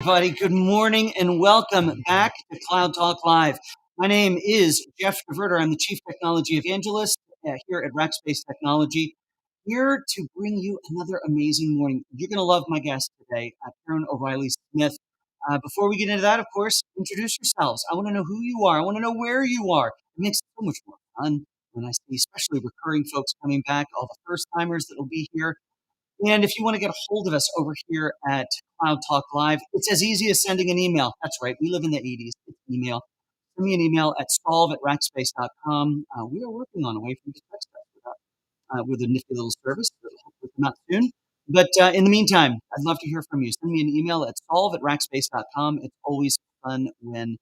Everybody, good morning and welcome back to Cloud Talk Live. My name is Jeff DeVerter. I'm the Chief Technology Evangelist here at Rackspace Technology, here to bring you another amazing morning. You're going to love my guest today, Karen O'Reilly Smith. Before we get into that, of course, introduce yourselves. I want to know who you are. I want to know where you are. It makes it so much more fun when I see, especially recurring folks coming back, all the first timers that will be here. And if you want to get a hold of us over here at Cloud Talk Live, it's as easy as sending an email. That's right. We live in the 80s. It's email. Send me an email at solve@rackspace.com. We are working on a way for you to text us with a nifty little service that will hopefully come out soon. But in the meantime, I'd love to hear from you. Send me an email at solve@rackspace.com. It's always fun when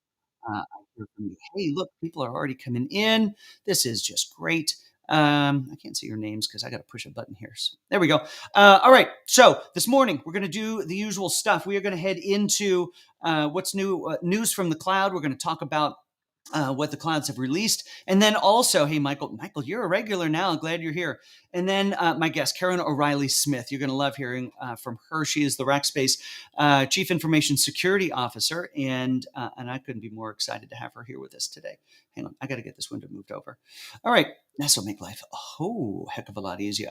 I hear from you. Hey, look, people are already coming in. This is just great. I can't see your names because I got to push a button here. So, there we go. All right. So this morning we're going to do the usual stuff. We are going to head into what's new, news from the cloud. We're going to talk about what the clouds have released. And then also, hey, Michael, you're a regular now. I'm glad you're here. And then my guest, Karen O'Reilly Smith. You're going to love hearing from her. She is the Rackspace Chief Information Security Officer. And I couldn't be more excited to have her here with us today. Hang on, I got to get this window moved over. All right, this will make life a whole heck of a lot easier.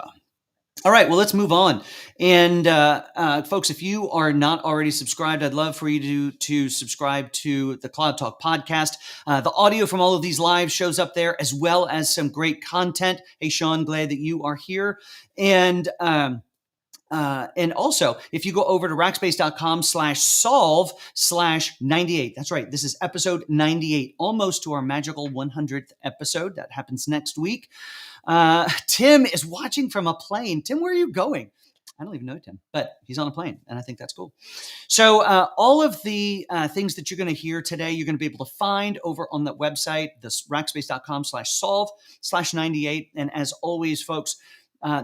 All right, well, let's move on. And folks, if you are not already subscribed, I'd love for you to subscribe to the Cloud Talk podcast. The audio from all of these lives shows up there, as well as some great content. Hey, Sean, glad that you are here. And also, if you go over to rackspace.com/solve/98, that's right. This is episode 98, almost to our magical 100th episode. That happens next week. Tim is watching from a plane. Tim, where are you going? I don't even know Tim, but he's on a plane, and I think that's cool. So all of the things that you're going to hear today, you're going to be able to find over on that website, this rackspace.com/solve/98. And as always, folks,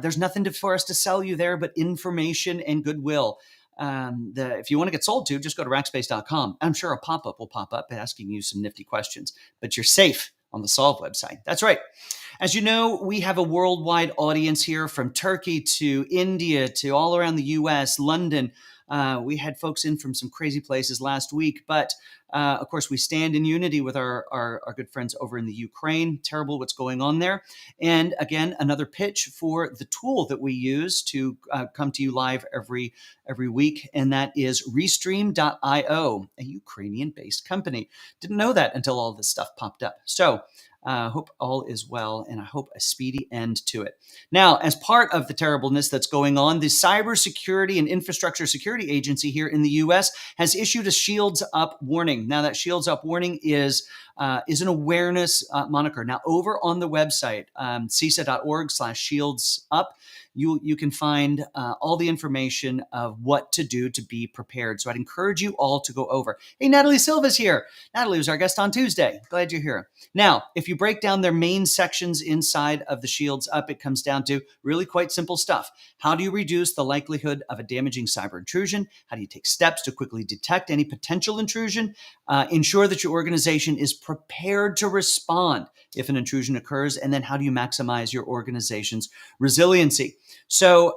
there's nothing for us to sell you there but information and goodwill. If you want to get sold to, just go to rackspace.com. I'm sure a pop-up will pop up asking you some nifty questions, but you're safe on the Solve website. That's right. As you know, we have a worldwide audience here, from Turkey to India to all around the US, London. We had folks in from some crazy places last week, but of course, we stand in unity with our good friends over in the Ukraine. Terrible what's going on there. And again, another pitch for the tool that we use to come to you live every week, and that is Restream.io, a Ukrainian-based company. Didn't know that until all this stuff popped up. So hope all is well, and I hope a speedy end to it. Now, as part of the terribleness that's going on, the Cybersecurity and Infrastructure Security Agency here in the U.S. has issued a Shields Up warning. Now, that Shields Up warning is an awareness moniker. Now, over on the website, cisa.org/shields up, you can find all the information of what to do to be prepared. So I'd encourage you all to go over. Hey, Natalie Silva's here. Natalie was our guest on Tuesday. Glad you're here. Now, if you break down their main sections inside of the Shields Up, it comes down to really quite simple stuff. How do you reduce the likelihood of a damaging cyber intrusion? How do you take steps to quickly detect any potential intrusion? Ensure that your organization is prepared to respond if an intrusion occurs. And then how do you maximize your organization's resiliency? So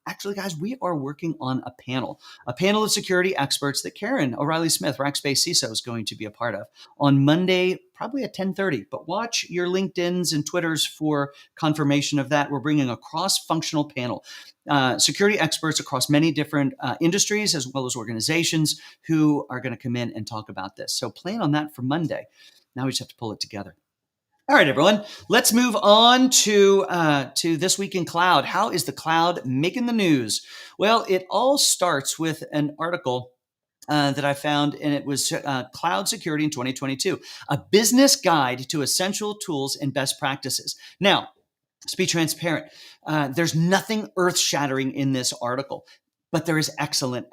actually, guys, we are working on a panel of security experts that Karen O'Reilly Smith, Rackspace CISO, is going to be a part of on Monday, probably at 10:30. But watch your LinkedIns and Twitters for confirmation of that. We're bringing a cross-functional panel, security experts across many different industries as well as organizations who are going to come in and talk about this. So plan on that for Monday. Now we just have to pull it together. All right, everyone, let's move on to This Week in Cloud. How is the cloud making the news? Well, it all starts with an article that I found, and it was Cloud Security in 2022, a business guide to essential tools and best practices. Now, let's be transparent. There's nothing earth-shattering in this article, but there is excellent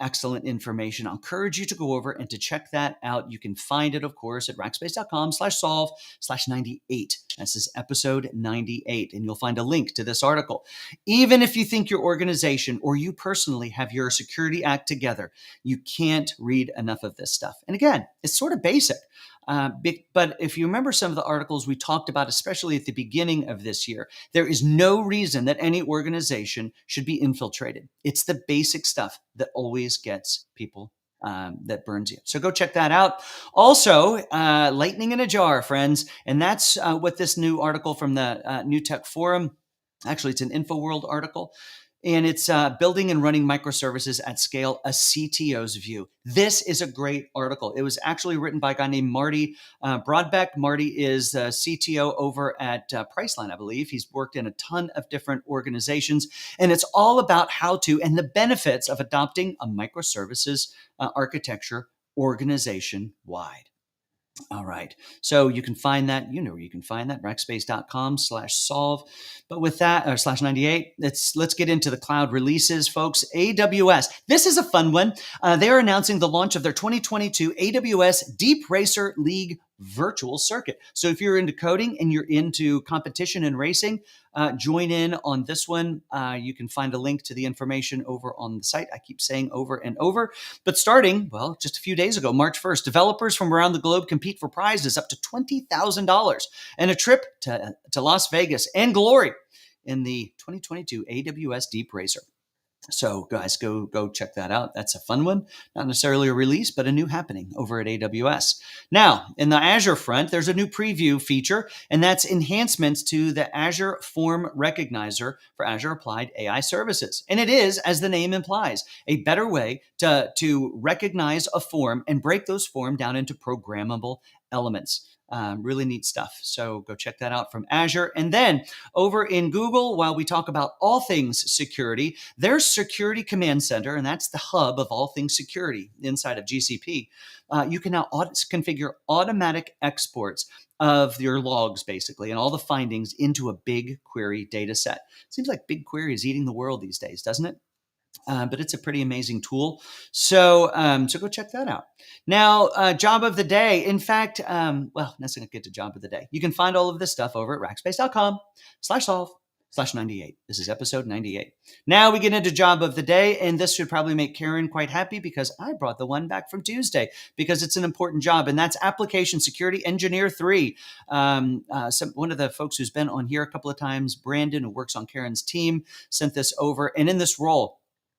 information. I'll encourage you to go over and to check that out. You can find it, of course, at rackspace.com/solve/98. This is episode 98, and you'll find a link to this article. Even if you think your organization or you personally have your security act together, you can't read enough of this stuff. And again, it's sort of basic. But if you remember some of the articles we talked about, especially at the beginning of this year, there is no reason that any organization should be infiltrated. It's the basic stuff that always gets people that burns you. So go check that out. Also, lightning in a jar, friends. And that's what this new article from the New Tech Forum, actually, it's an InfoWorld article. And it's building and running microservices at scale, a CTO's view. This is a great article. It was actually written by a guy named Marty Broadbeck. Marty is the CTO over at Priceline, I believe. He's worked in a ton of different organizations, and it's all about how to and the benefits of adopting a microservices architecture organization wide. All right. So you can find that, you know where you can find that, rackspace.com/solve. But with that, or /98, let's get into the cloud releases, folks. AWS. This is a fun one. They're announcing the launch of their 2022 AWS Deep Racer League virtual circuit. So if you're into coding and you're into competition and racing, join in on this one. You can find a link to the information over on the site. I keep saying over and over. But starting, well, just a few days ago, March 1st, developers from around the globe compete for prizes up to $20,000 and a trip to Las Vegas and glory in the 2022 AWS Deep Racer. So guys, go check that out. That's a fun one. Not necessarily a release, but a new happening over at AWS. Now, in the Azure front, there's a new preview feature, and that's enhancements to the Azure Form Recognizer for Azure Applied AI Services. And it is, as the name implies, a better way to recognize a form and break those forms down into programmable elements. Really neat stuff. So go check that out from Azure. And then over in Google, while we talk about all things security, there's Security Command Center, and that's the hub of all things security inside of GCP. You can now configure automatic exports of your logs, basically, and all the findings into a BigQuery data set. Seems like BigQuery is eating the world these days, doesn't it? But it's a pretty amazing tool. So go check that out. Now, job of the day. In fact, well, let's not get to job of the day. You can find all of this stuff over at rackspace.com/solve/98. This is episode 98. Now we get into job of the day, and this should probably make Karen quite happy because I brought the one back from Tuesday because it's an important job, and that's Application Security Engineer 3. One of the folks who's been on here a couple of times, Brandon, who works on Karen's team, sent this over, and in this role,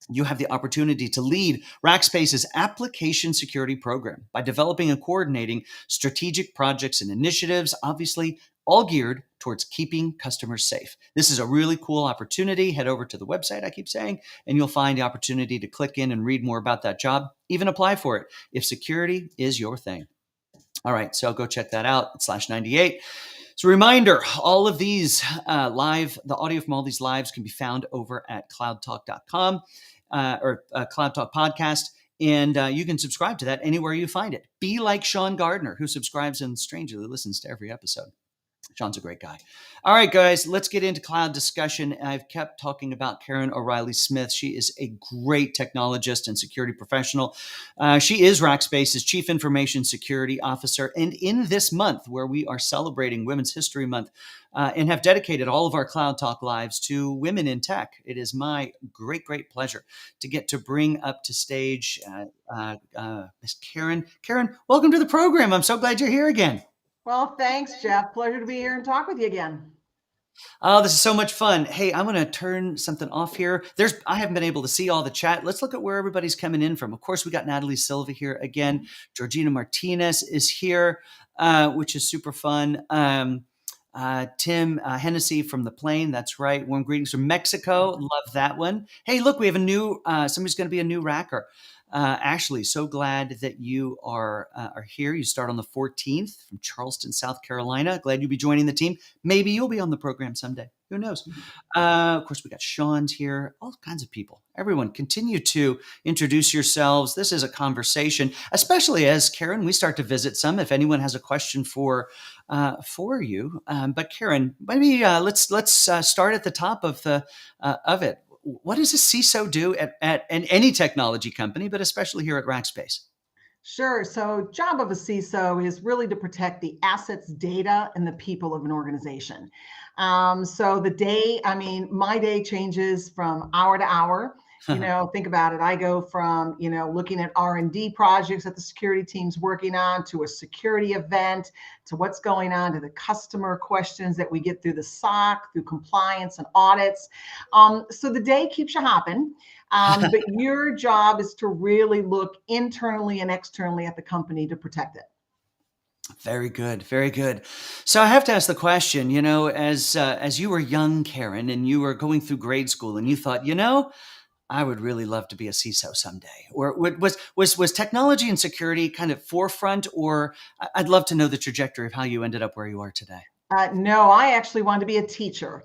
you have the opportunity to lead Rackspace's application security program by developing and coordinating strategic projects and initiatives, obviously all geared towards keeping customers safe. This is a really cool opportunity. Head over to the website, I keep saying, and you'll find the opportunity to click in and read more about that job, even apply for it if security is your thing. All right, so go check that out at /98. So reminder, all of these the audio from all these lives can be found over at cloudtalk.com or Cloud Talk Podcast. And you can subscribe to that anywhere you find it. Be like Sean Gardner, who subscribes and strangely listens to every episode. Sean's a great guy. All right, guys, let's get into cloud discussion. I've kept talking about Karen O'Reilly Smith. She is a great technologist and security professional. She is Rackspace's Chief Information Security Officer. And in this month, where we are celebrating Women's History Month and have dedicated all of our Cloud Talk lives to women in tech, it is my great, great pleasure to get to bring up to stage Miss Karen. Karen, welcome to the program. I'm so glad you're here again. Well, thanks, Jeff. Pleasure to be here and talk with you again. Oh, this is so much fun. Hey, I'm going to turn something off here. I haven't been able to see all the chat. Let's look at where everybody's coming in from. Of course, we got Natalie Silva here again. Georgina Martinez is here, which is super fun. Tim Hennessy from the plane. That's right. Warm greetings from Mexico. Love that one. Hey, look, we have a new, somebody's going to be a new racker. Ashley, so glad that you are here. You start on the 14th from Charleston, South Carolina. Glad you'll be joining the team. Maybe you'll be on the program someday. Who knows? Of course, we got Sean's here. All kinds of people. Everyone, continue to introduce yourselves. This is a conversation, especially as Karen, we start to visit some. If anyone has a question for you, but Karen, maybe let's start at the top of it. What does a CISO do at any technology company, but especially here at Rackspace? Sure. So job of a CISO is really to protect the assets, data, and the people of an organization. So my day changes from hour to hour. Think about it. I go from, looking at R&D projects that the security team's working on to a security event, to what's going on, to the customer questions that we get through the SOC, through compliance and audits. So the day keeps you hopping. But your job is to really look internally and externally at the company to protect it. Very good, very good. So I have to ask the question, as you were young, Karen, and you were going through grade school, and you thought, I would really love to be a CISO someday. Or was technology and security kind of forefront? Or I'd love to know the trajectory of how you ended up where you are today. No, I actually wanted to be a teacher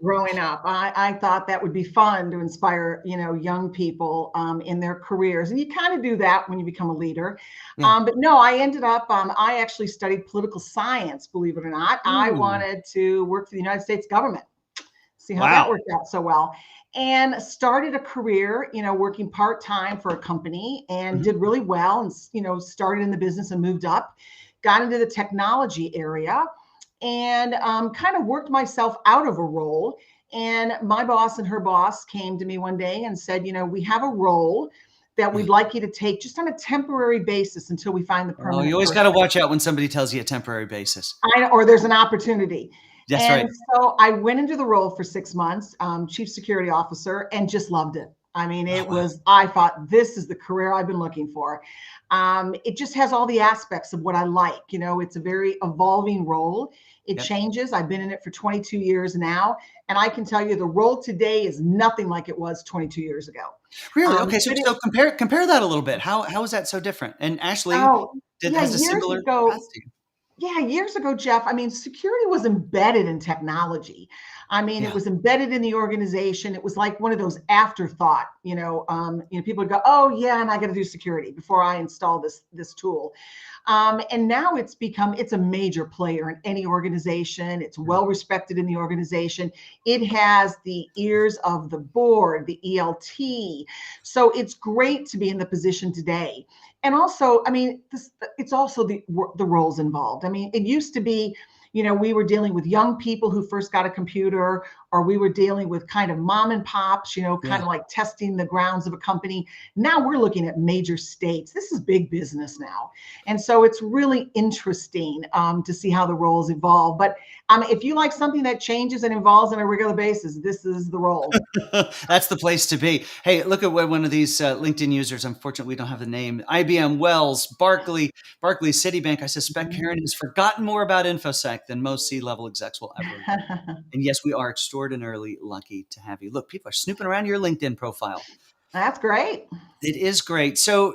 growing up. I thought that would be fun to inspire, young people in their careers. And you kind of do that when you become a leader. Yeah. But no, I ended up, I actually studied political science, believe it or not. I Ooh, wanted to work for the United States government. See how that wow. worked out so well. And started a career, working part time for a company and Mhm. did really well and, started in the business and moved up, got into the technology area and kind of worked myself out of a role. And my boss and her boss came to me one day and said, we have a role that Yeah. we'd like you to take just on a temporary basis until we find the Oh, you permanent always got to person. watch out when somebody tells you a temporary basis. Or there's an opportunity. That's right. And so I went into the role for 6 months, chief security officer, and just loved it. I mean, Oh, wow. I thought this is the career I've been looking for. It just has all the aspects of what I like. It's a very evolving role. It Yep. changes. I've been in it for 22 years now. And I can tell you the role today is nothing like it was 22 years ago. Really? Okay. So, But it, so compare that a little bit. How is that so different? And Ashley oh, yeah, has a years similar path ago, to you. Yeah, years ago, Jeff, I mean, security was embedded in technology. I mean, it Yeah. was embedded in the organization. It was like one of those afterthought, people would go, oh yeah, and I got to do security before I install this tool. And now it's a major player in any organization. It's Right. well respected in the organization. It has the ears of the board, the ELT. So it's great to be in the position today. And also, I mean, it's also the roles involved. I mean, it used to be, we were dealing with young people who first got a computer, or we were dealing with kind of mom and pops, kind Yeah. of like testing the grounds of a company. Now we're looking at major states. This is big business now. And so it's really interesting to see how the roles evolve. But if you like something that changes and evolves on a regular basis, this is the role. That's the place to be. Hey, look at what one of these LinkedIn users. Unfortunately, we don't have the name. IBM, Wells, Barclays, Citibank. I suspect Karen has forgotten more about InfoSec than most C-level execs will ever learn. And yes, we are extraordinarily lucky to have you. Look, people are snooping around your LinkedIn profile. That's great. It is great. So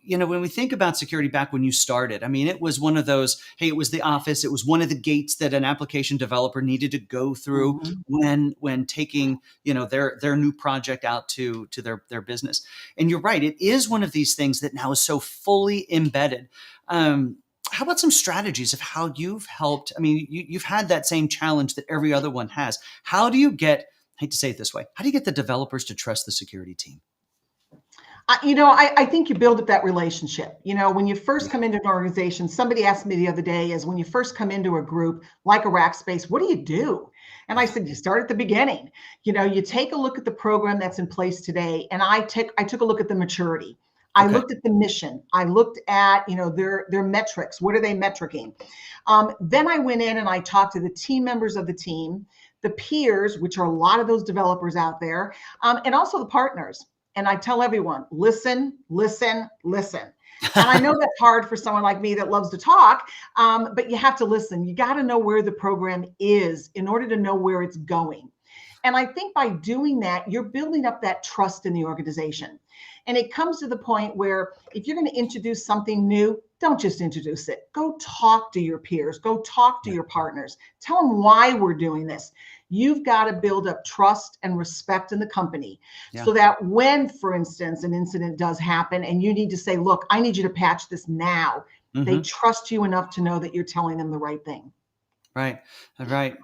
when we think about security back when you started, I mean, it was one of those. Hey, it was the office. It was one of the gates that an application developer needed to go through Mhm. when taking their new project out to their business. And you're right. It is one of these things that now is so fully embedded. How about some strategies of how you've helped? I mean, you've had that same challenge that every other one has. How do you get? I hate to say it this way. How do you get the developers to trust the security team? I think you build up that relationship. When you first Yeah. come into an organization, somebody asked me the other day, is when you first come into a group like a Rackspace, what do you do? And I Yeah. said, you start at the beginning. You take a look at the program that's in place today. And I took a look at the maturity. I Okay. looked at the mission. I looked at, their metrics. What are they metricing? Then I went in and I talked to the team members of the team, the peers, which are a lot of those developers out there, and also the partners. And I tell everyone, listen, listen, listen. And I know that's hard for someone like me that loves to talk, but you have to listen. You got to know where the program is in order to know where it's going. And I think by doing that, you're building up that trust in the organization. And it comes to the point where if you're going to introduce something new, don't just introduce it. Go talk to your peers, go talk to Yeah. your partners, tell them why we're doing this. You've got to build up trust and respect in the company Yeah. so that when, for instance, an incident does happen and you need to say, look, I need you to patch this now, they Hmm. trust you enough to know that you're telling them the right thing. Right, right.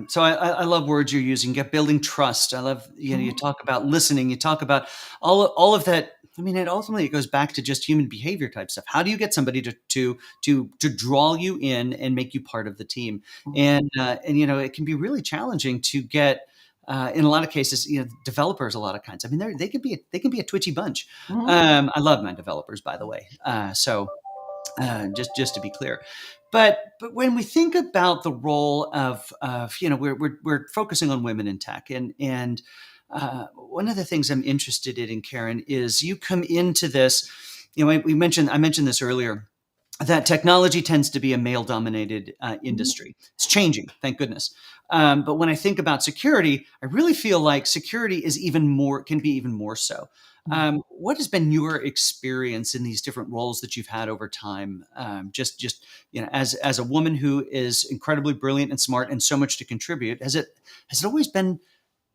So I love words you're using. Get building trust. I love you Mhm. talk about listening. You talk about all of that. I mean, it goes back to just human behavior type stuff. How do you get somebody to draw you in and make you part of the team? And it can be really challenging to get. In a lot of cases, developers, a lot of kinds. I mean, they can be a twitchy bunch. Mhm. I love my developers, by the way. Just to be clear, but when we think about the role of we're focusing on women in tech, and One of the things I'm interested in, Karen, is you come into this. I mentioned this earlier, that technology tends to be a male-dominated Mhm. industry. It's changing, thank goodness. But when I think about security, I really feel like security is can be even more so. What has been your experience in these different roles that you've had over time? Just as a woman who is incredibly brilliant and smart and so much to contribute, has it always been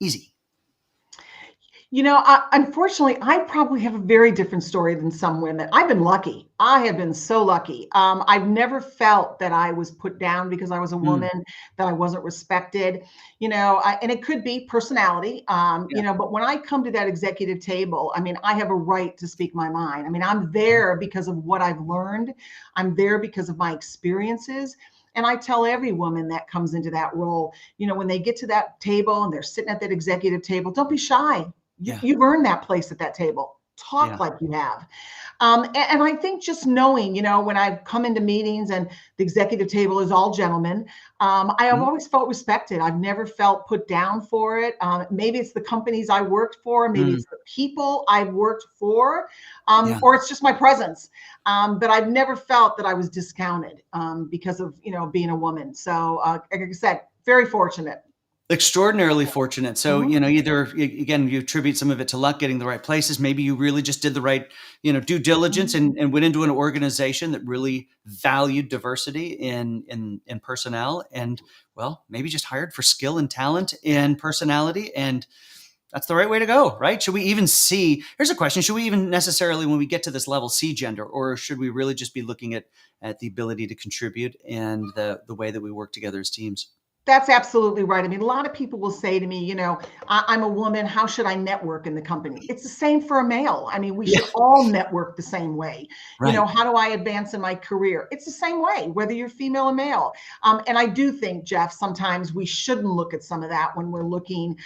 easy? Unfortunately, I probably have a very different story than some women. I've been lucky. I have been so lucky. I've never felt that I was put down because I was a Mm, woman, that I wasn't respected. And it could be personality. yeah, But when I come to that executive table, I mean, I have a right to speak my mind. I mean, I'm there because of what I've learned. I'm there because of my experiences. And I tell every woman that comes into that role, when they get to that table and they're sitting at that executive table, don't be shy. yeah, You've earned that place at that table. Talk yeah, like you have. And I think just knowing, when I've come into meetings and the executive table is all gentlemen, I have mm, always felt respected. I've never felt put down for it. Maybe it's the companies I worked for, maybe mm, it's the people I've worked for, yeah. or it's just my presence. But I've never felt that I was discounted because of, being a woman. So, like I said, very fortunate. Extraordinarily fortunate. So, Mhm, either again, you attribute some of it to luck, getting the right places. Maybe you really just did the right, due diligence, mhm. and went into an organization that really valued diversity in personnel, and well, maybe just hired for skill and talent and personality, and that's the right way to go, right? Should we even see? Here's a question: should we even necessarily, when we get to this level, see gender, or should we really just be looking at the ability to contribute and the way that we work together as teams? That's absolutely right. I mean, a lot of people will say to me, I'm a woman. How should I network in the company? It's the same for a male. I mean, we Yeah, should all network the same way. right. How do I advance in my career? It's the same way, whether you're female or male. And I do think, Jeff, sometimes we shouldn't look at some of that when we're looking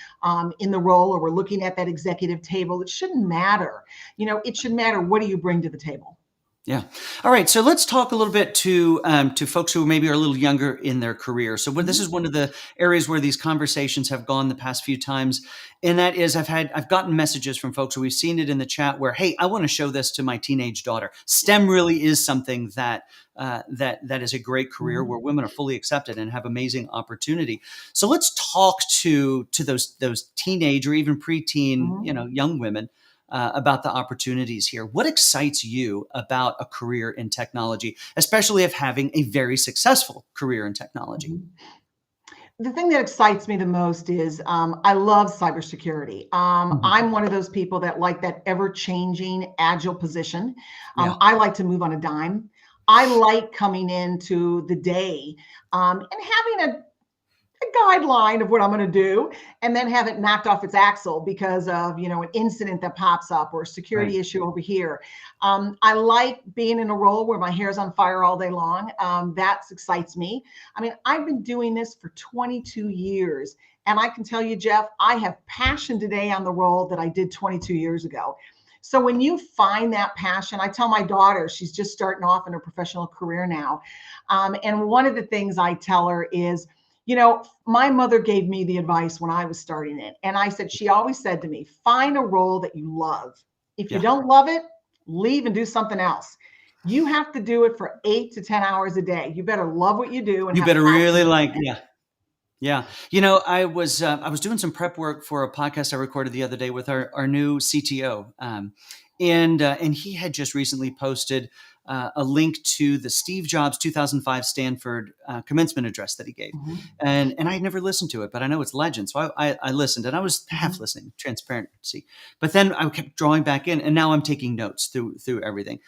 in the role or we're looking at that executive table. It shouldn't matter. It should matter, what do you bring to the table? Yeah. All right. So let's talk a little bit to folks who maybe are a little younger in their career. So this is Mhm, one of the areas where these conversations have gone the past few times, and that is I've gotten messages from folks, who we've seen it in the chat, where, hey, I want to show this to my teenage daughter. STEM really is something that is a great career mhm, where women are fully accepted and have amazing opportunity. So let's talk to those teenage or even preteen, mhm, young women, about the opportunities here. What excites you about a career in technology, especially of having a very successful career in technology? mhm. The thing that excites me the most is I love cybersecurity. Mhm. I'm one of those people that like that ever changing, agile position. Yeah, I like to move on a dime. I like coming into the day and having a guideline of what I'm going to do and then have it knocked off its axle because of an incident that pops up or a right. security issue over here. I like being in a role where my hair's on fire all day long. That excites me. I mean, I've been doing this for 22 years, and I can tell you, Jeff, I have passion today on the role that I did 22 years ago. So when you find that passion, I tell my daughter, she's just starting off in her professional career now, and one of the things I tell her is, my mother gave me the advice when I was starting it. And I said, she always said to me, find a role that you love. If you Yeah. don't love it, leave and do something else. You have to do it for 8 to 10 hours a day. You better love what you do and You have better passion really for like, it. yeah. Yeah. I was doing some prep work for a podcast I recorded the other day with our new CTO. And he had just recently posted a link to the Steve Jobs 2005 Stanford commencement address that he gave. Mhm, And I had never listened to it, but I know it's legend. So I listened, and I was half mhm, listening, transparency. But then I kept drawing back in, and now I'm taking notes through everything.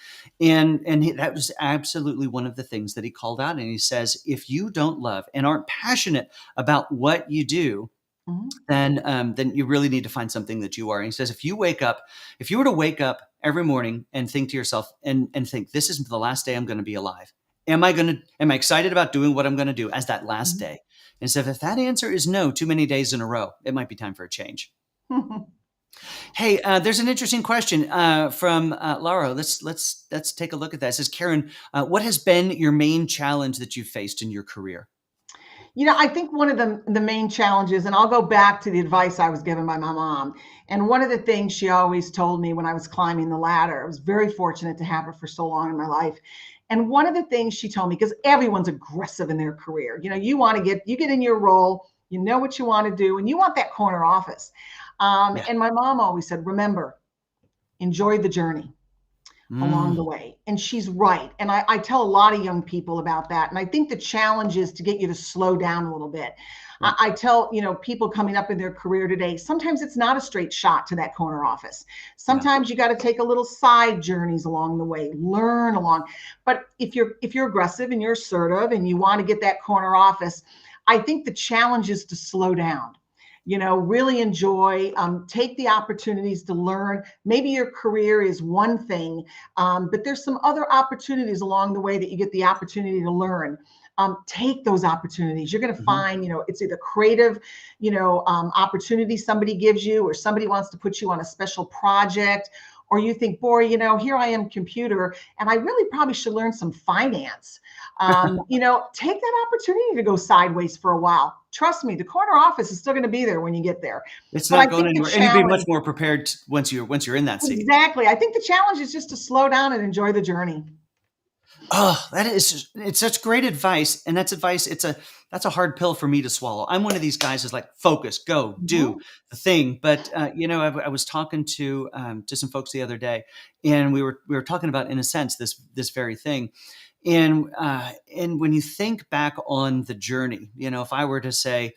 That was absolutely one of the things that he called out. And he says, if you don't love and aren't passionate about what you do, mhm, then you really need to find something that you are. And he says, if you were to wake up every morning and think to yourself and think, this is the last day I'm going to be alive. Am I excited about doing what I'm going to do as that last mhm. day? And so if that answer is no, too many days in a row, it might be time for a change. Hey, there's an interesting question from Laura. Let's take a look at that. It says, Karen, what has been your main challenge that you've faced in your career? I think one of the main challenges, and I'll go back to the advice I was given by my mom. And one of the things she always told me when I was climbing the ladder, I was very fortunate to have her for so long in my life. And one of the things she told me, because everyone's aggressive in their career, you get in your role, you know what you want to do, and you want that corner office. Yeah. And my mom always said, remember, enjoy the journey along Mm, the way. And she's right. And I tell a lot of young people about that. And I think the challenge is to get you to slow down a little bit. right. I tell, people coming up in their career today, sometimes it's not a straight shot to that corner office. Yeah. Sometimes you got to take a little side journeys along the way, learn along. But if you're aggressive and you're assertive and you want to get that corner office, I think the challenge is to slow down, really enjoy, take the opportunities to learn. Maybe your career is one thing, but there's some other opportunities along the way that you get the opportunity to learn. Take those opportunities. You're going to Mhm. find, it's either creative, opportunity somebody gives you, or somebody wants to put you on a special project, or you think, boy, here I am, computer, and I really probably should learn some finance. Take that opportunity to go sideways for a while. Trust me, the corner office is still going to be there when you get there. It's But I not going think the anywhere, and you'd be much challenge, more prepared once you're in that seat. exactly, I think the challenge is just to slow down and enjoy the journey. Oh, it's such great advice, and that's advice. That's a hard pill for me to swallow. I'm one of these guys who's like, focus, go, do Mhm. the thing. But I was talking to some folks the other day, and we were talking about, in a sense, this very thing. And when you think back on the journey, if I were to say,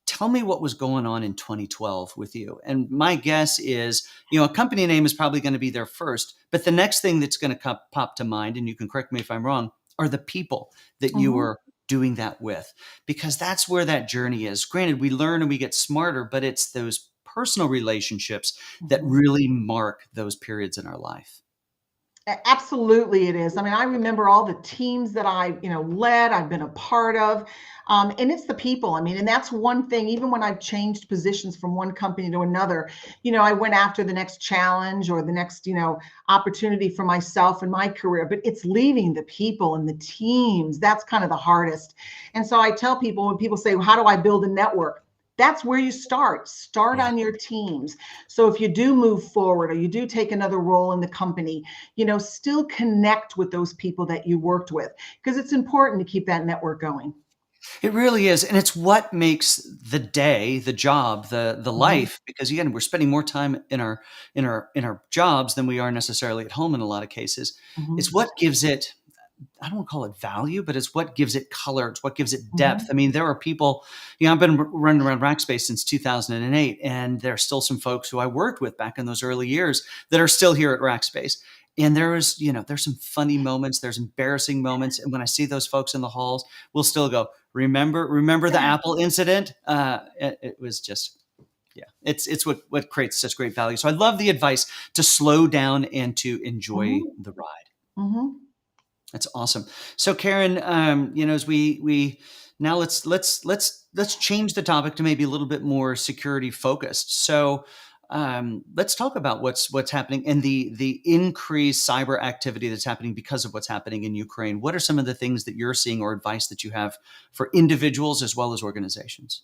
tell me what was going on in 2012 with you, and my guess is, a company name is probably going to be there first, but the next thing that's going to pop to mind, and you can correct me if I'm wrong, are the people that you Mhm. were doing that with, because that's where that journey is. Granted, we learn and we get smarter, but it's those personal relationships that Mhm. really mark those periods in our life. Absolutely, it is. I mean, I remember all the teams that I, led, I've been a part of, and it's the people. I mean, and that's one thing. Even when I've changed positions from one company to another, I went after the next challenge or the next, opportunity for myself and my career. But it's leaving the people and the teams. That's kind of the hardest. And so I tell people, when people say, well, "How do I build a network?" That's where you start. Start Yeah. on your teams. So if you do move forward or you do take another role in the company, still connect with those people that you worked with, because it's important to keep that network going. It really is, and it's what makes the day, the job, the Mhm. life. Because again, we're spending more time in our jobs than we are necessarily at home in a lot of cases. It's Mhm. what gives it. I don't want to call it value, but it's what gives it color. It's what gives it depth. Mhm. I mean, there are people. I've been running around Rackspace since 2008, and there are still some folks who I worked with back in those early years that are still here at Rackspace. And there's some funny moments, there's embarrassing moments, and when I see those folks in the halls, we'll still go, remember the Apple incident? It was just, yeah, it's what creates such great value. So I love the advice to slow down and to enjoy Mhm. the ride. Mhm. That's awesome. So Karen, as we now let's change the topic to maybe a little bit more security focused. So let's talk about what's happening and the increased cyber activity that's happening because of what's happening in Ukraine. What are some of the things that you're seeing or advice that you have for individuals as well as organizations?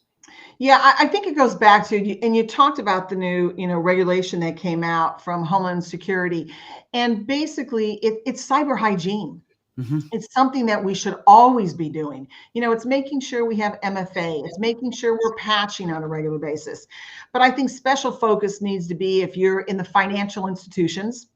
Yeah, I think it goes back to you, and you talked about the new, regulation that came out from Homeland Security, and basically it's cyber hygiene. Hmm. It's something that we should always be doing. It's making sure we have MFA. It's making sure we're patching on a regular basis. But I think special focus needs to be if you're in the financial institutions.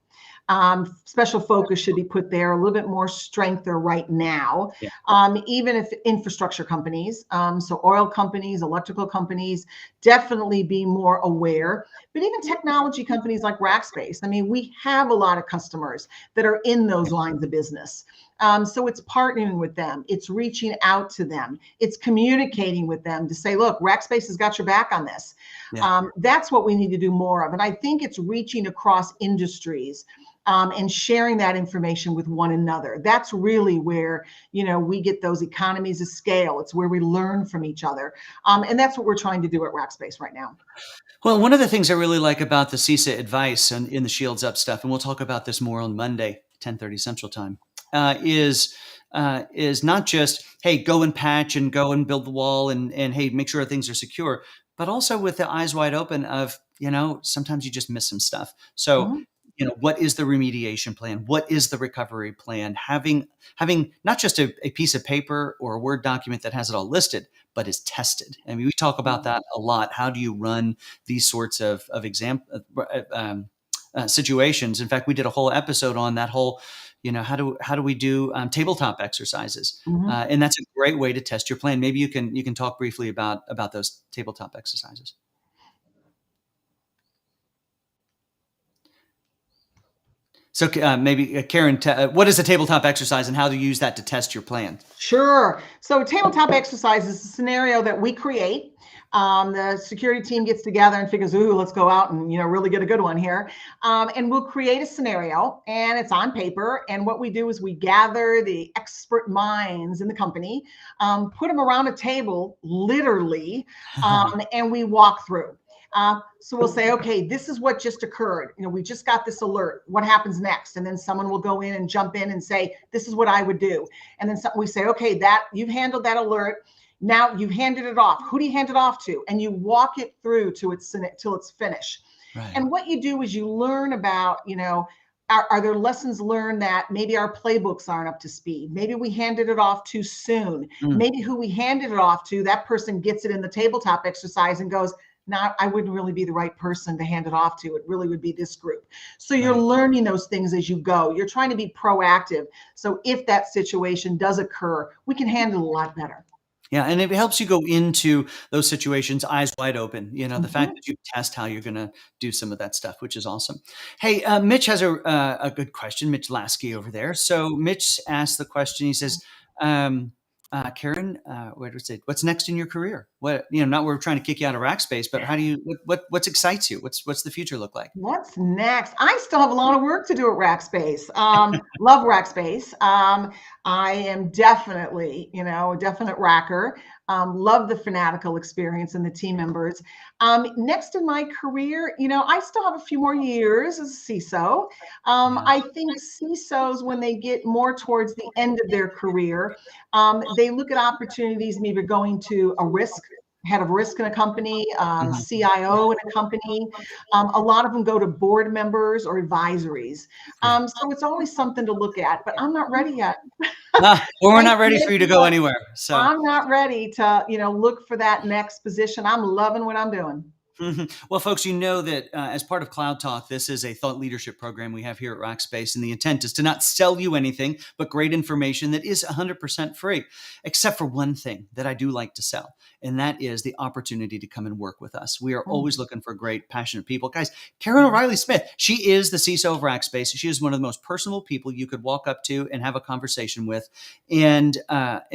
Special focus should be put there, a little bit more strength there right now. Yeah. Even if infrastructure companies, so oil companies, electrical companies, definitely be more aware. But even technology companies like Rackspace, I mean, we have a lot of customers that are in those lines of business. So it's partnering with them, it's reaching out to them, it's communicating with them to say, look, Rackspace has got your back on this. Yeah. That's what we need to do more of. And I think it's reaching across industries, and sharing that information with one another. That's really where we get those economies of scale. It's where we learn from each other, and that's what we're trying to do at Rackspace right now. Well, one of the things I really like about the CISA advice and in the Shields Up stuff, and we'll talk about this more on Monday, 10:30 Central Time. is not just, hey, go and patch and go and build the wall and hey, make sure things are secure, but also with the eyes wide open of, sometimes you just miss some stuff. So, Mhm. what is the remediation plan? What is the recovery plan? Having not just a piece of paper or a Word document that has it all listed, but is tested. I mean, we talk about that a lot. How do you run these sorts of situations? In fact, we did a whole episode on that whole, how do we do tabletop exercises? Mhm. And that's a great way to test your plan. Maybe you can talk briefly about those tabletop exercises. So maybe Karen, what is a tabletop exercise and how to use that to test your plan? Sure. So tabletop exercise is a scenario that we create. The security team gets together and figures, ooh, let's go out and really get a good one here. And we'll create a scenario, and it's on paper. And what we do is we gather the expert minds in the company, put them around a table, literally, and we walk through. So we'll say, okay, this is what just occurred. We just got this alert. What happens next? And then someone will go in and jump in and say, this is what I would do. And then we say, okay, that you've handled that alert. Now you've handed it off. Who do you hand it off to? And you walk it through till it's finished. Right. And what you do is you learn about, are there lessons learned that maybe our playbooks aren't up to speed? Maybe we handed it off too soon. Mm. Maybe who we handed it off to, that person gets it in the tabletop exercise and goes, now I wouldn't really be the right person to hand it off to. It really would be this group. So you're Right. learning those things as you go. You're trying to be proactive. So if that situation does occur, we can handle it a lot better. Yeah, and it helps you go into those situations eyes wide open. The fact Mhm. that you test how you're going to do some of that stuff, which is awesome. Hey, Mitch has a good question. Mitch Lasky over there. So Mitch asked the question. He says, "Karen, what was it? What's next in your career? What Not we're trying to kick you out of Rackspace, but how do you? What excites you? What's the future look like?" What's next? I still have a lot of work to do at Rackspace. Love Rackspace. I am definitely, a definite racker. Love the fanatical experience and the team members. Next in my career, I still have a few more years as a CISO. Yeah. I think CISOs, when they get more towards the end of their career, they look at opportunities, maybe going to a head of risk in a company, Mhm. CIO in a company. A lot of them go to board members or advisories. Yeah. So it's always something to look at, but I'm not ready yet. Well, we're Thank not ready you, for you to go but anywhere. So. I'm not ready to, look for that next position. I'm loving what I'm doing. Mhm. Well, folks, you know that as part of Cloud Talk, this is a thought leadership program we have here at Rackspace, and the intent is to not sell you anything, but great information that is 100% free, except for one thing that I do like to sell, and that is the opportunity to come and work with us. We are always looking for great, passionate people. Guys, Karen O'Reilly Smith, she is the CISO of Rackspace. She is one of the most personable people you could walk up to and have a conversation with, and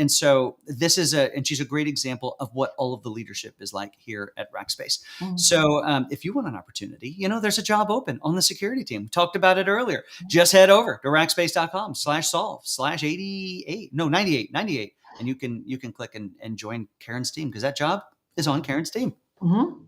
so and she's a great example of what all of the leadership is like here at Rackspace. Mhm. So if you want an opportunity, there's a job open on the security team. We talked about it earlier. Just head over to rackspace.com/solve/88, no, 98, and you can click and join Karen's team because that job is on Karen's team. Mhm.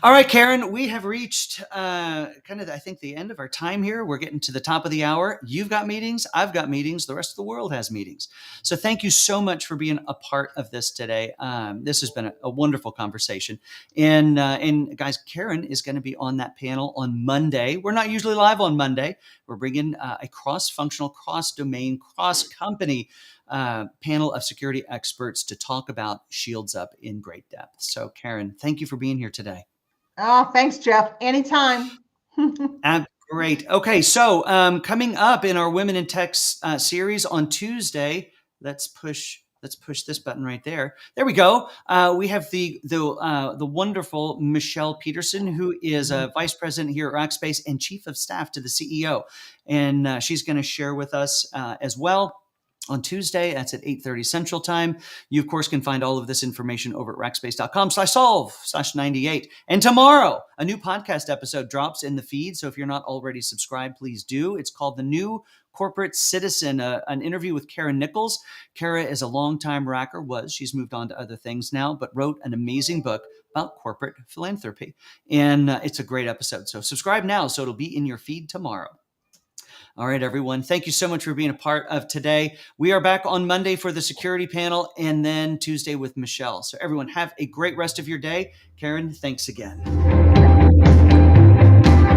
All right, Karen, we have reached kind of, I think, the end of our time here. We're getting to the top of the hour. You've got meetings. I've got meetings. The rest of the world has meetings. So thank you so much for being a part of this today. This has been a wonderful conversation. And guys, Karen is going to be on that panel on Monday. We're not usually live on Monday. We're bringing a cross-functional, cross-domain, cross-company panel of security experts to talk about Shields Up in great depth. So Karen, thank you for being here today. Oh, thanks, Jeff. Anytime. Great. Okay, so coming up in our Women in Tech series on Tuesday, let's push this button right there. There we go. We have the wonderful Michelle Peterson, who is a vice president here at Rackspace and chief of staff to the CEO, and she's going to share with us as well. On Tuesday, that's at 8:30 Central Time. You, of course, can find all of this information over at rackspace.com/solve/98. And tomorrow, a new podcast episode drops in the feed. So if you're not already subscribed, please do. It's called The New Corporate Citizen, an interview with Kara Nichols. Kara is a longtime racker, she's moved on to other things now, but wrote an amazing book about corporate philanthropy. And it's a great episode. So subscribe now so it'll be in your feed tomorrow. All right, everyone. Thank you so much for being a part of today. We are back on Monday for the security panel and then Tuesday with Michelle. So everyone have a great rest of your day. Karen, thanks again.